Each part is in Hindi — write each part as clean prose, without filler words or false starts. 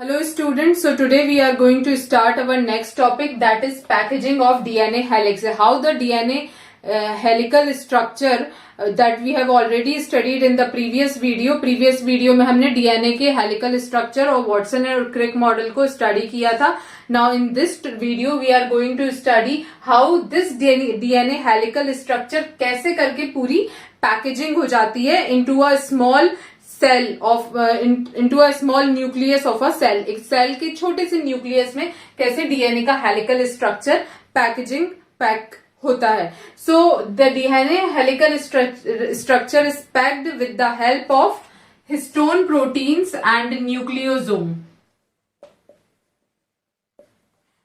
Hello students, so today we are going to start our next topic, that is packaging of DNA helix. How the DNA helical structure that we have already studied in the previous video. Previous video में हमने DNA के helical structure और Watson और Crick model को study किया था. Now in this video we are going to study how this DNA helical structure कैसे करके पूरी packaging हो जाती है into a small cell of into a small nucleus of a cell. एक सेल के छोटे से न्यूक्लियस में कैसे डीएनए का हेलिकल स्ट्रक्चर पैक होता है. So the DNA helical structure is packed with the help of histone proteins and nucleosome.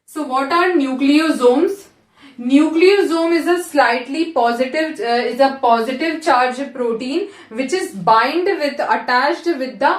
So what are nucleosomes? Nucleosome is a positive charged protein which is attached with the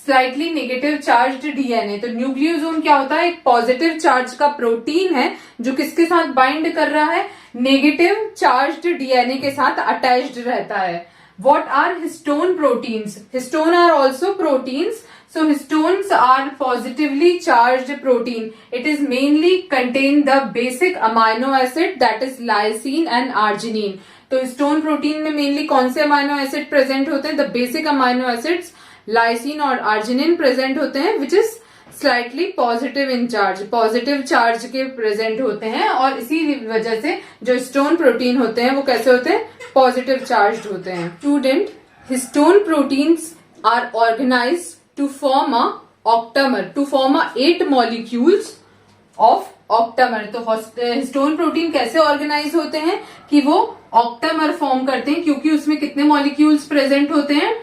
slightly negative charged DNA. तो न्यूक्लियोसोम क्या होता है? एक पॉजिटिव चार्ज का प्रोटीन है जो किसके साथ बाइंड कर रहा है? नेगेटिव चार्ज्ड डीएनए के साथ अटैच्ड रहता है. What are histone proteins? Histone are also proteins. So histones are positively charged protein. It is mainly contain the basic amino acid that is lysine and arginine. तो हिस्टोन प्रोटीन में मेनली कौन से अमाइनो एसिड प्रेजेंट होते हैं? The basic amino acids lysine और आर्जिनिन प्रेजेंट होते हैं which is slightly positive in charge. Positive charge के प्रेजेंट होते हैं और इसी वजह से जो हिस्टोन प्रोटीन होते हैं वो कैसे होते हैं? पॉजिटिव चार्ज होते हैं. Student, histone proteins are organized to form a octamer, to form a 8 molecules of octamer. तो हिस्टोन प्रोटीन कैसे ऑर्गेनाइज होते हैं कि वो ऑक्टामर फॉर्म करते हैं क्योंकि उसमें कितने मॉलिक्यूल्स प्रेजेंट होते हैं?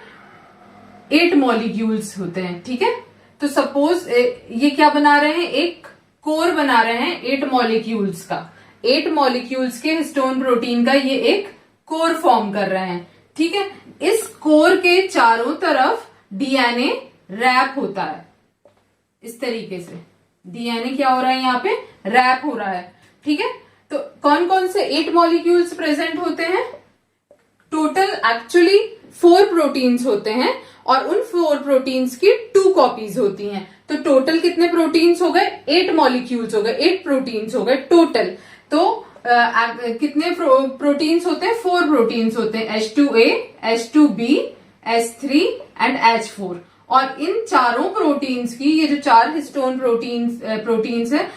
8 मॉलिक्यूल्स होते हैं. ठीक है, तो सपोज ये क्या बना रहे हैं? एक कोर बना रहे हैं 8 मॉलिक्यूल्स का. 8 मॉलिक्यूल्स के हिस्टोन प्रोटीन का ये एक कोर फॉर्म कर रहे हैं. ठीक है, इस कोर के चारों तरफ डीएनए रैप होता है. इस तरीके से डीएनए क्या हो रहा है? यहाँ पे रैप हो रहा है. ठीक है, तो कौन कौन से 8 मॉलिक्यूल्स प्रेजेंट होते हैं? टोटल एक्चुअली 4 प्रोटीन्स होते हैं और उन 4 प्रोटीन्स की 2 कॉपीज होती हैं. तो टोटल कितने प्रोटीन्स हो गए? 8 मॉलिक्यूल्स हो गए, 8 प्रोटीन्स हो गए टोटल. तो कितने प्रोटीन्स होते हैं? 4 प्रोटीन्स होते हैं, H2A, H2B, H3 and H4. और इन चारों प्रोटीन्स की, ये जो 4 हिस्टोन प्रोटीन्स है,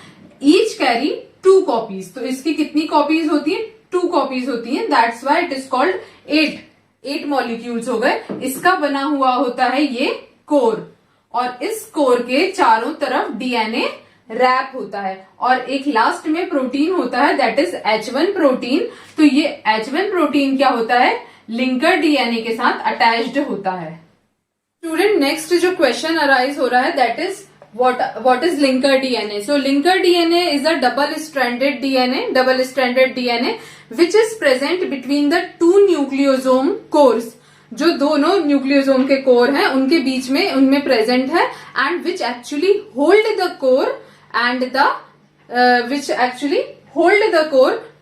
ईच कैरी 2 कॉपीज. तो इसकी कितनी कॉपीज होती है? 2 कॉपीज होती हैं. That's why it is called 8 molecules हो गए. इसका बना हुआ होता है ये कोर और इस कोर के चारों तरफ डीएनए रैप होता है और एक लास्ट में प्रोटीन होता है दैट इज H1 प्रोटीन. तो ये H1 प्रोटीन क्या होता है? लिंकर डीएनए के साथ अटैच्ड होता है. स्टूडेंट, नेक्स्ट जो क्वेश्चन अराइज हो रहा है that is what is linker DNA. So linker DNA is a double stranded DNA which is present between the 2 nucleosome course. जो दोनों न्यूक्लियोसोम के कोर हैं उनके बीच में उनमें प्रेजेंट है and which actually hold the core and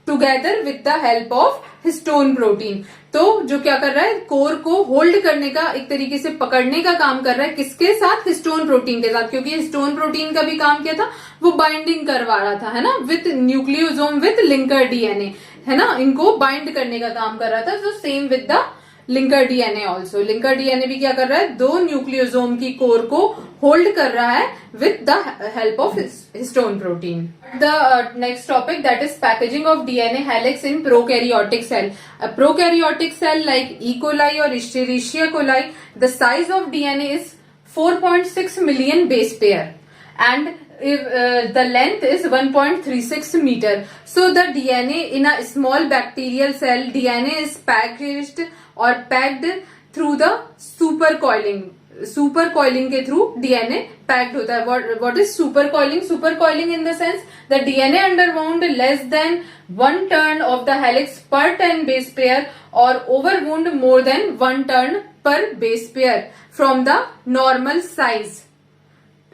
together with the help of histone protein. तो जो क्या कर रहा है? कोर को होल्ड करने का, एक तरीके से पकड़ने का काम कर रहा है. किसके साथ? हिस्टोन प्रोटीन के साथ. क्योंकि हिस्टोन प्रोटीन का भी काम क्या था? वो बाइंडिंग करवा रहा था, है ना, with nucleosome with linker DNA, है ना, इनको बाइंड करने का काम कर रहा था. तो same with the linker DNA also. Linker DNA भी क्या कर रहा है? 2 न्यूक्लियोसोम की कोर को होल्ड कर रहा है with the help of histone protein. The next topic that is packaging of DNA helix in prokaryotic cell. Prokaryotic cell like E coli और Escherichia coli, the size of DNA is 4.6 million base pair and the length is 1.36 meter. So the DNA in a small bacterial cell, DNA is packaged or packed through the supercoiling. Supercoiling के थ्रू डीएनए पैक्ड होता है. What is supercoiling? Supercoiling in the sense the DNA underwound less than 1 turn of the helix per 10 base pair or overwound more than 1 turn per base pair from the normal size.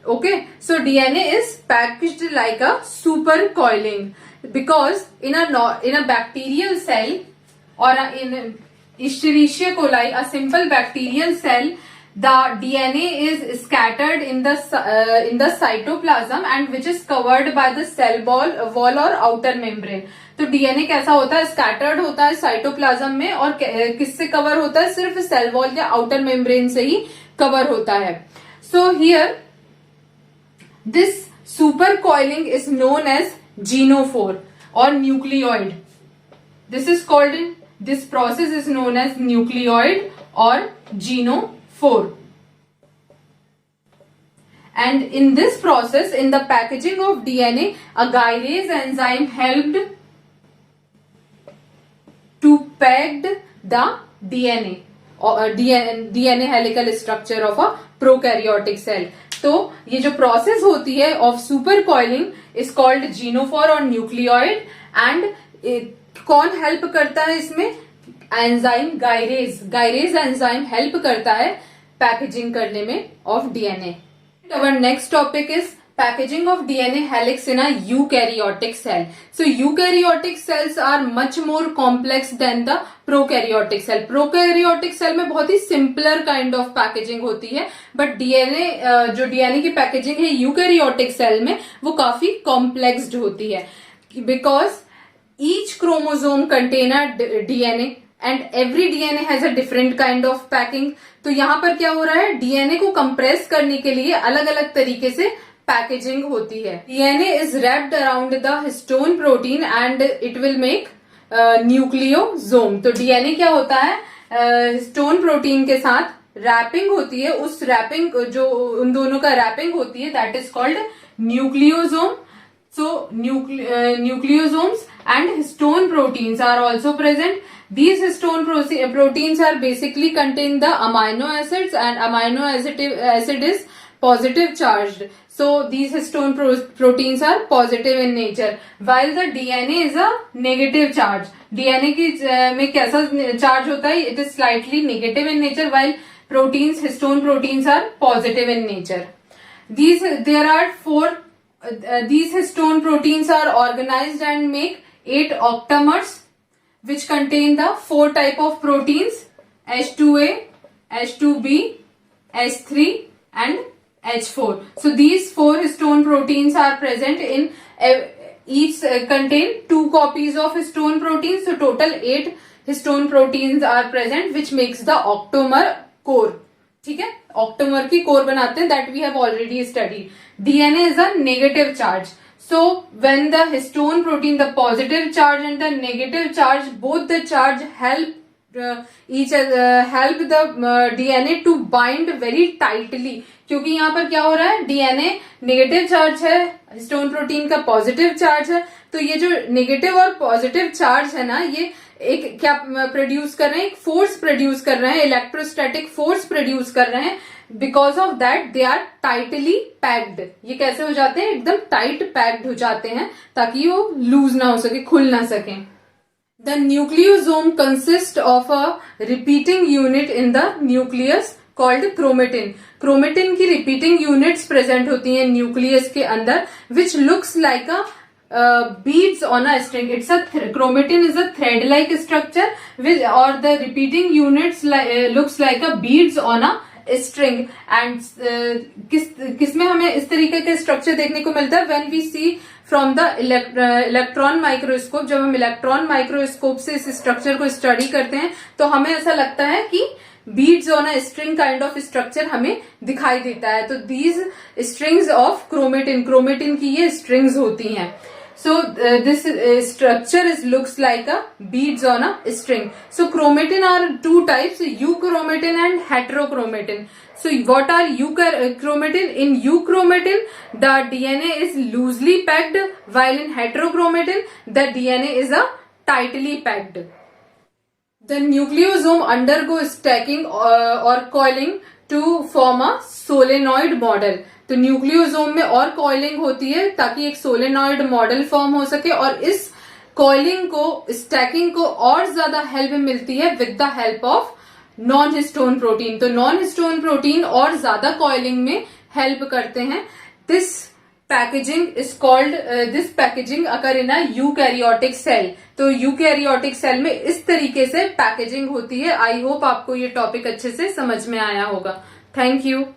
Okay, so DNA is packaged like a supercoiling because in a bacterial cell or in Escherichia coli, a simple bacterial cell, the DNA is scattered in the cytoplasm and which is covered by the cell wall or outer membrane. तो डीएनए कैसा होता है, स्कैटर्ड होता है साइटोप्लाज्म में, और किससे कवर होता है, सिर्फ सेल वॉल या आउटर मेम्ब्रेन से ही कवर होता है. So here this super coiling is known as genophore और nucleoid. This process is known as nucleoid or genophore. And in this process, in the packaging of DNA, a gyrase enzyme helped to packed the DNA or DNA helical structure of a prokaryotic cell. तो ये जो प्रोसेस होती है of super coiling is called genophore और न्यूक्लियोइड. एंड कौन हेल्प करता है इसमें, एंजाइम गायरेज एंजाइम हेल्प करता है पैकेजिंग करने में of DNA. Our next topic is packaging of DNA helix in a eukaryotic cell. So eukaryotic cells are much more complex than the prokaryotic cell. Prokaryotic cell में बहुत ही सिंपलर काइंड ऑफ पैकेजिंग होती है, बट डीएनए जो डीएनए की पैकेजिंग है यूकैरियोटिक सेल में वो काफी कॉम्प्लेक्स्ड होती है, because each chromosome contain a DNA and every DNA has a different kind of packing. तो यहाँ पर क्या हो रहा है, डीएनए को कंप्रेस करने के लिए अलग अलग तरीके से पैकेजिंग होती है. DNA is wrapped around the histone protein and it will make nucleosome. तो डीएनए क्या होता है, हिस्टोन प्रोटीन के साथ रैपिंग होती है, उस रैपिंग जो उन दोनों का रैपिंग होती है that is called nucleosome. So nucleosomes and histone proteins are also present. These histone proteins are basically contain the amino acids, and amino acid is positive charged. So these histone proteins are positive in nature, while the DNA is a negative charge. DNA की में कैसा charge होता है, it is slightly negative in nature, while histone proteins are positive in nature. There are these histone proteins are organized and make 8 octamers which contain the 4 type of proteins H2A, H2B, H3 and H4. So these 4 histone proteins are present in each contain 2 copies of histone proteins. So total 8 histone proteins are present which makes the octamer core. ठीक है, ऑक्टोमर की कोर बनाते हैं, that we have already studied. DNA is a negative charge. So when the histone protein, the positive charge and the negative charge, both the charge help the DNA to bind very tightly. क्योंकि यहाँ पर क्या हो रहा है, डीएनए नेगेटिव चार्ज है, हिस्टोन प्रोटीन का पॉजिटिव चार्ज है. तो ये जो नेगेटिव और पॉजिटिव चार्ज है ना, ये एक क्या प्रोड्यूस कर रहे हैं, एक फोर्स प्रोड्यूस कर रहे हैं, इलेक्ट्रोस्टैटिक फोर्स प्रोड्यूस कर रहे हैं. Because of that they are tightly packed. ये कैसे हो जाते हैं, एकदम टाइट पैक्ड हो जाते हैं ताकि वो लूज ना हो सके, खुल ना सके. The nucleosome consist of a repeating unit in the nucleus called chromatin. Chromatin की रिपीटिंग यूनिट्स प्रेजेंट होती हैं न्यूक्लियस के अंदर, which looks like a beads on a string. It's a chromatin is a thread-like structure, which or the repeating units looks like a beads on a string. And किसमें हमें इस तरीके का स्ट्रक्चर देखने को मिलता है, when we see from the electron microscope. जब हम इलेक्ट्रॉन माइक्रोस्कोप से इस स्ट्रक्चर को स्टडी करते हैं तो हमें ऐसा लगता है कि beads on a string kind of structure हमें दिखाई देता है. तो दीज स्ट्रिंग्स ऑफ क्रोमेटिन की ये स्ट्रिंग्स होती हैं. So this structure looks like a beads on a string. So chromatin are 2 types, euchromatin and heterochromatin. So what are euchromatin? In euchromatin, the DNA is loosely packed, while in heterochromatin, the DNA is a tightly packed. The nucleosome undergo stacking or coiling to form a solenoid model. तो न्यूक्लियोसोम में और कॉइलिंग होती है ताकि एक सोलेनॉइड मॉडल फॉर्म हो सके, और इस कॉइलिंग को, स्टैकिंग को और ज्यादा हेल्प मिलती है with the help of non histone protein. तो नॉन हिस्टोन प्रोटीन और ज्यादा कॉइलिंग में हेल्प करते हैं. This packaging occur in a eukaryotic cell. तो यूकैरियोटिक सेल में इस तरीके से पैकेजिंग होती है. आई होप आपको ये टॉपिक अच्छे से समझ में आया होगा. Thank you.